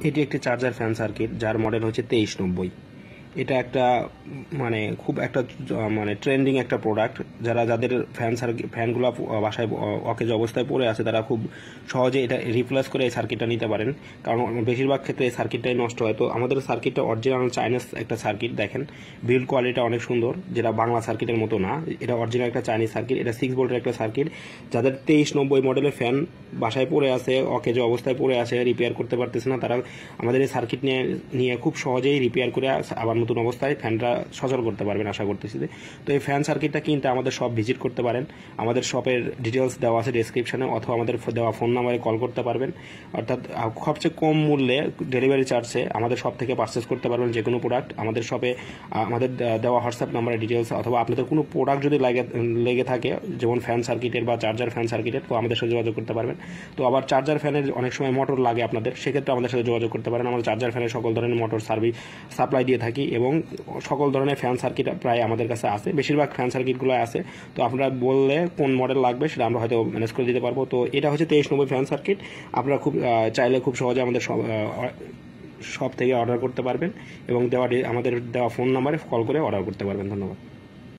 এটি একটি charger fan circuit যার মডেল হচ্ছে 2390। এটা একটা খুব একটা ট্রেন্ডিং একটা প্রোডাক্ট। যাদের ফ্যানগুলো বাসায় অকেজ অবস্থায় পড়ে আছে তারা খুব সহজে এটা রিপ্লেস করে এই সার্কিটটা নিতে পারেন, কারণ বেশিরভাগ ক্ষেত্রে এই সার্কিটটাই নষ্ট হয়। তো আমাদের সার্কিটটা অরিজিনাল চাইনিজ একটা সার্কিট, দেখেন বিল্ড কোয়ালিটিটা অনেক সুন্দর, যেটা বাংলা সার্কিটের মতো না। এটা অরিজিনাল একটা চাইনিজ সার্কিট, এটা 6 ভোল্টের একটা সার্কিট। যাদের 2390 মডেলের ফ্যান বাসায় পড়ে আছে, অকেজ অবস্থায় পড়ে আছে, রিপেয়ার করতে পারতেছে না, তারা আমাদের এই সার্কিট নিয়ে খুব সহজেই রিপেয়ার করে আবার নতুন অবস্থায় ফ্যানটা সচল করতে পারবেন আশা করতেছি। তো এই ফ্যান সার্কিটটা কিনতে আমাদের শপ ভিজিট করতে পারেন। আমাদের শপের ডিটেলস দেওয়া আছে ডেসক্রিপশনে, অথবা আমাদের দেওয়া ফোন নাম্বারে কল করতে পারবেন। অর্থাৎ সবচেয়ে কম মূল্যে ডেলিভারি চার্জে আমাদের শপ থেকে পারচেস করতে পারবেন যে কোনো প্রোডাক্ট। আমাদের শপে আমাদের দেওয়া হোয়াটসঅ্যাপ নাম্বারে ডিটেলস, অথবা আপনাদের কোনো প্রোডাক্ট যদি লেগে থাকে, যেমন ফ্যান সার্কিটের বা চার্জার ফ্যান সার্কিটের, তো আমাদের সাথে যোগাযোগ করতে পারবেন। তো আবার চার্জার ফ্যানের অনেক সময় মোটর লাগে আপনাদের, সেক্ষেত্রে আমাদের সাথে যোগাযোগ করতে পারেন। আমরা চার্জার ফ্যানের সকল ধরনের মোটর সাপ্লাই দিয়ে থাকি, এবং সকল ধরনের ফ্যান সার্কিট প্রায় আমাদের কাছে আছে, বেশিরভাগ ফ্যান সার্কিটগুলো আছে। তো আপনারা বললে কোন মডেল লাগবে সেটা আমরা হয়তো ম্যানেজ করে দিতে পারবো। তো এটা হচ্ছে 2390 ফ্যান সার্কিট। আপনারা চাইলে খুব সহজে আমাদের শপ থেকে অর্ডার করতে পারবেন, এবং আমাদের দেওয়া ফোন নাম্বারে কল করে অর্ডার করতে পারবেন। ধন্যবাদ।